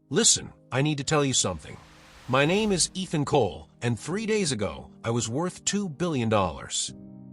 Listen, I need to tell you something. My name is Ethan Cole, and 3 days ago, I was worth $2 billion.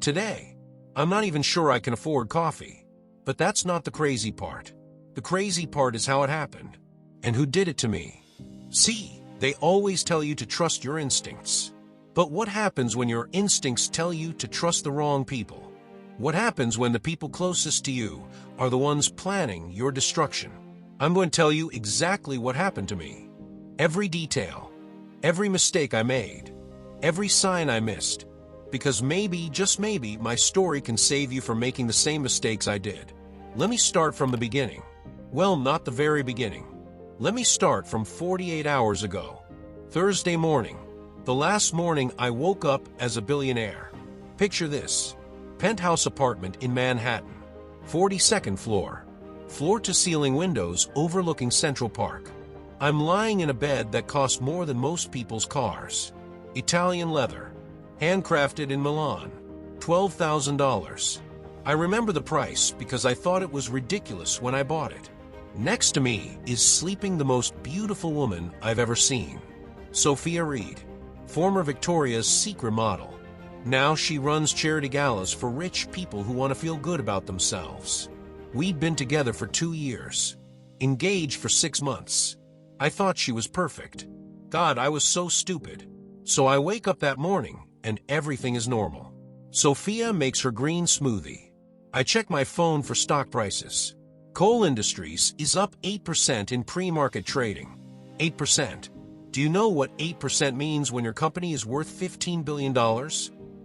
Today, I'm not even sure I can afford coffee. But that's not the crazy part. The crazy part is how it happened. And who did it to me. See, they always tell you to trust your instincts. But what happens when your instincts tell you to trust the wrong people? What happens when the people closest to you are the ones planning your destruction? I'm going to tell you exactly what happened to me. Every detail, every mistake I made, every sign I missed. Because maybe, just maybe, my story can save you from making the same mistakes I did. Let me start from the beginning. Well, not the very beginning. Let me start from 48 hours ago. Thursday morning. The last morning I woke up as a billionaire. Picture this. Penthouse apartment in Manhattan. 42nd floor. Floor-to-ceiling windows overlooking Central Park. I'm lying in a bed that cost more than most people's cars. Italian leather. Handcrafted in Milan. $12,000. I remember the price because I thought it was ridiculous when I bought it. Next to me is sleeping the most beautiful woman I've ever seen. Sophia Reed, former Victoria's Secret model. Now she runs charity galas for rich people who want to feel good about themselves. We'd been together for 2 years, engaged for 6 months. I thought she was perfect. God, I was so stupid. So I wake up that morning and everything is normal. Sophia makes her green smoothie. I check my phone for stock prices. Coal Industries is up 8% in pre-market trading. 8%. Do you know what 8% means when your company is worth $15 billion?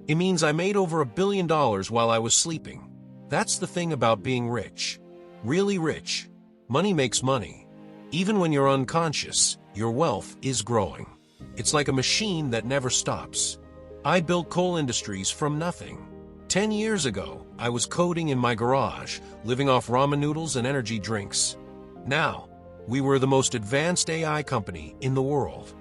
It means I made over $1 billion while I was sleeping. That's the thing about being rich. Really rich. Money makes money. Even when you're unconscious, your wealth is growing. It's like a machine that never stops. I built Coal Industries from nothing. 10 years ago, I was coding in my garage, living off ramen noodles and energy drinks. Now, we were the most advanced AI company in the world.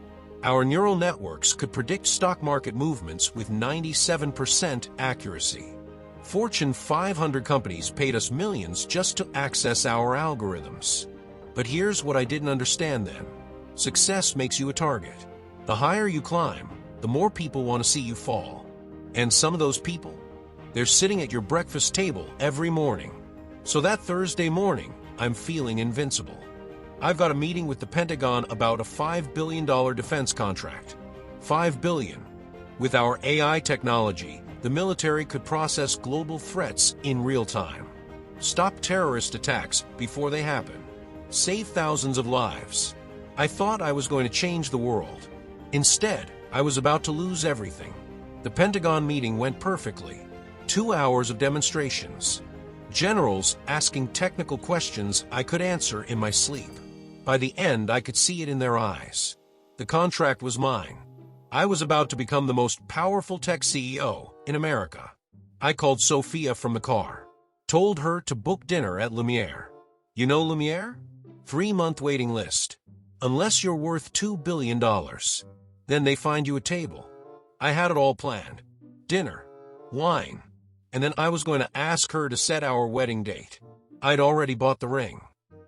Our neural networks could predict stock market movements with 97% accuracy. Fortune 500 companies paid us millions just to access our algorithms. But here's what I didn't understand then. Success makes you a target. The higher you climb, the more people want to see you fall. And some of those people, they're sitting at your breakfast table every morning. So that Thursday morning, I'm feeling invincible. I've got a meeting with the Pentagon about a $5 billion defense contract. $5 billion. With our AI technology, the military could process global threats in real time. Stop terrorist attacks before they happen. Save thousands of lives. I thought I was going to change the world. Instead, I was about to lose everything. The Pentagon meeting went perfectly. 2 hours of demonstrations. Generals asking technical questions I could answer in my sleep. By the end, I could see it in their eyes. The contract was mine. I was about to become the most powerful tech CEO in America. I called Sophia from the car. Told her to book dinner at Millionaire. You know Millionaire? 3-month waiting list. Unless you're worth $2 billion. Then they find you a table. I had it all planned. Dinner. Wine. And then I was going to ask her to set our wedding date. I'd already bought the ring.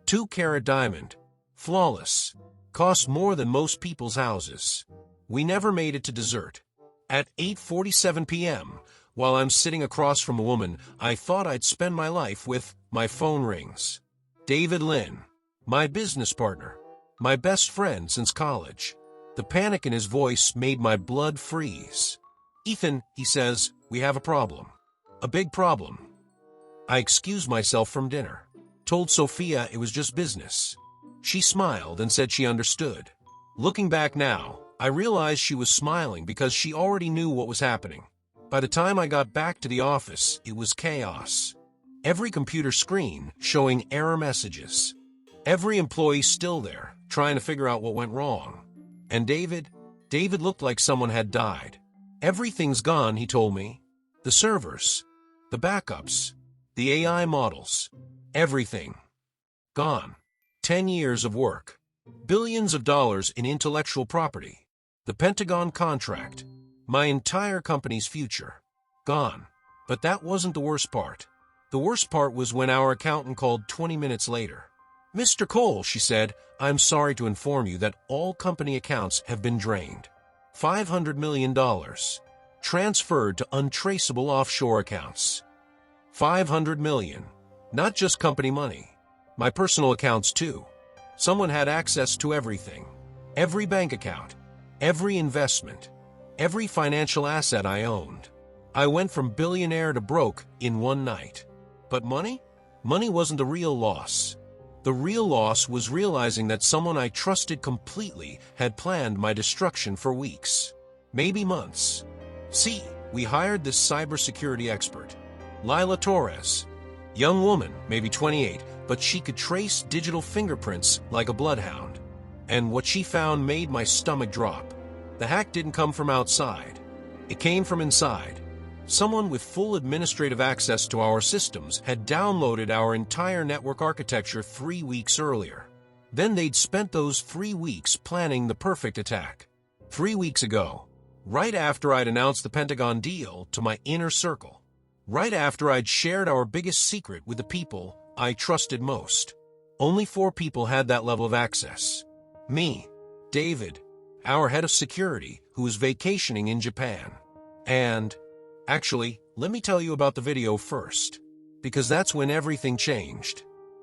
2-carat diamond. Flawless. Cost more than most people's houses. We never made it to dessert. At 8:47 p.m., while I'm sitting across from a woman I thought I'd spend my life with, my phone rings. David Lynn. My business partner. My best friend since college. The panic in his voice made my blood freeze. Ethan, he says, we have a problem. A big problem. I excused myself from dinner. Told Sophia it was just business. She smiled and said she understood. Looking back now, I realized she was smiling because she already knew what was happening. By the time I got back to the office, it was chaos. Every computer screen showing error messages. Every employee still there, trying to figure out what went wrong. And David looked like someone had died. Everything's gone, he told me. The servers, the backups, the AI models, everything. Gone. 10 years of work. Billions of dollars in intellectual property. The Pentagon contract. My entire company's future. Gone. But that wasn't the worst part. The worst part was when our accountant called 20 minutes later. "Mr. Cole," she said, "I'm sorry to inform you that all company accounts have been drained. $500 million. Transferred to untraceable offshore accounts. 500 million. Not just company money. My personal accounts too. Someone had access to everything. Every bank account. Every investment. Every financial asset I owned. I went from billionaire to broke in one night. But money? Money wasn't the real loss. The real loss was realizing that someone I trusted completely had planned my destruction for weeks. Maybe months. See, we hired this cybersecurity expert, Lila Torres. Young woman, maybe 28, but she could trace digital fingerprints like a bloodhound. And what she found made my stomach drop. The hack didn't come from outside. It came from inside. Someone with full administrative access to our systems had downloaded our entire network architecture 3 weeks earlier. Then they'd spent those 3 weeks planning the perfect attack. 3 weeks ago, right after I'd announced the Pentagon deal to my inner circle, right after I'd shared our biggest secret with the people I trusted most. Only 4 people had that level of access. Me, David, our head of security, who was vacationing in Japan, and... Actually, let me tell you about the video first, because that's when everything changed.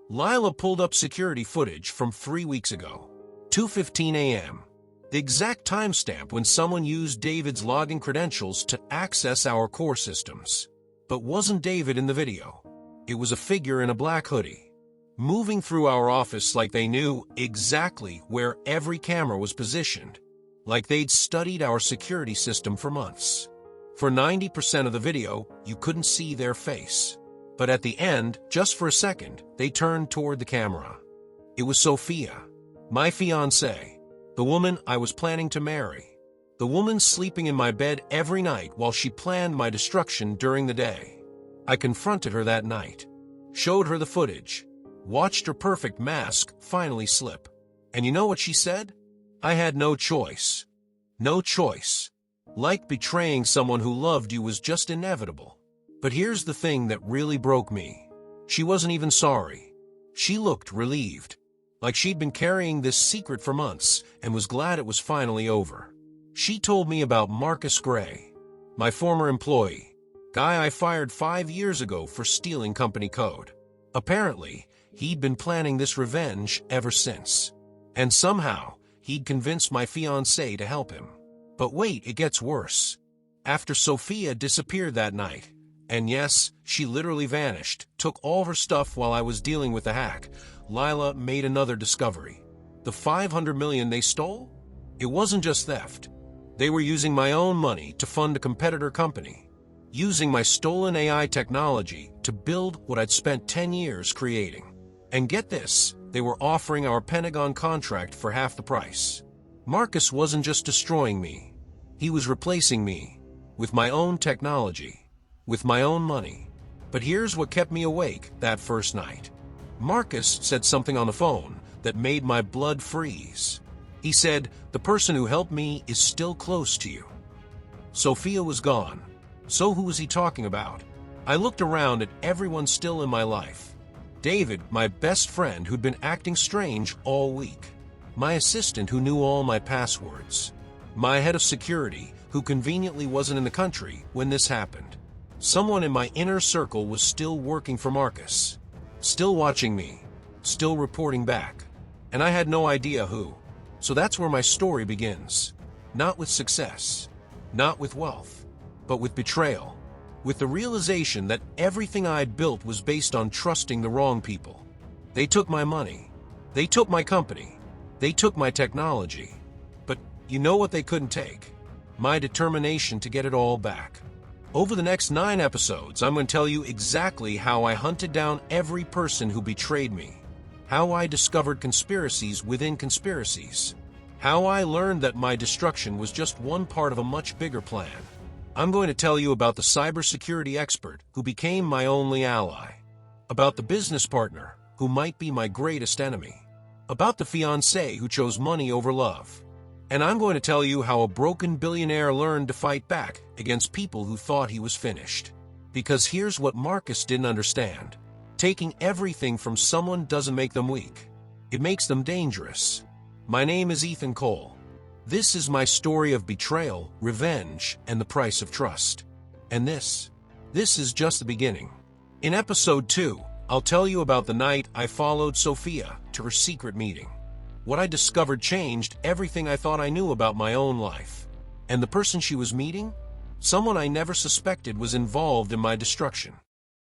Lila pulled up security footage from 3 weeks ago, 2:15 a.m., the exact timestamp when someone used David's login credentials to access our core systems. But wasn't David in the video. It was a figure in a black hoodie, moving through our office like they knew exactly where every camera was positioned, like they'd studied our security system for months. For 90% of the video, you couldn't see their face. But at the end, just for a second, they turned toward the camera. It was Sophia, my fiancée, the woman I was planning to marry, the woman sleeping in my bed every night while she planned my destruction during the day. I confronted her that night, showed her the footage, watched her perfect mask finally slip. And you know what she said? I had no choice. No choice. Like betraying someone who loved you was just inevitable. But here's the thing that really broke me. She wasn't even sorry. She looked relieved, like she'd been carrying this secret for months and was glad it was finally over. She told me about Marcus Gray, my former employee, guy I fired 5 years ago for stealing company code. Apparently, he'd been planning this revenge ever since. And somehow, he'd convinced my fiancée to help him. But wait, it gets worse. After Sophia disappeared that night, and yes, she literally vanished, took all her stuff while I was dealing with the hack, Lila made another discovery. The $500 million they stole? It wasn't just theft. They were using my own money to fund a competitor company, using my stolen AI technology to build what I'd spent 10 years creating. And get this, they were offering our Pentagon contract for half the price. Marcus wasn't just destroying me. He was replacing me with my own technology, with my own money. But here's what kept me awake that first night. Marcus said something on the phone that made my blood freeze. He said, "The person who helped me is still close to you." Sophia was gone. So who was he talking about? I looked around at everyone still in my life. David, my best friend who'd been acting strange all week. My assistant who knew all my passwords. My head of security who conveniently wasn't in the country when this happened. Someone in my inner circle was still working for Marcus. Still watching me. Still reporting back. And I had no idea who. So that's where my story begins. Not with success. Not with wealth. But with betrayal. With the realization that everything I'd built was based on trusting the wrong people. They took my money. They took my company. They took my technology. But you know what they couldn't take? My determination to get it all back. Over the next 9 episodes, I'm going to tell you exactly how I hunted down every person who betrayed me. How I discovered conspiracies within conspiracies. How I learned that my destruction was just one part of a much bigger plan. I'm going to tell you about the cybersecurity expert who became my only ally. About the business partner who might be my greatest enemy. About the fiancé who chose money over love. And I'm going to tell you how a broken billionaire learned to fight back against people who thought he was finished. Because here's what Marcus didn't understand. Taking everything from someone doesn't make them weak. It makes them dangerous. My name is Ethan Cole. This is my story of betrayal, revenge, and the price of trust. And this is just the beginning. In episode 2, I'll tell you about the night I followed Sophia to her secret meeting. What I discovered changed everything I thought I knew about my own life. And the person she was meeting? Someone I never suspected was involved in my destruction.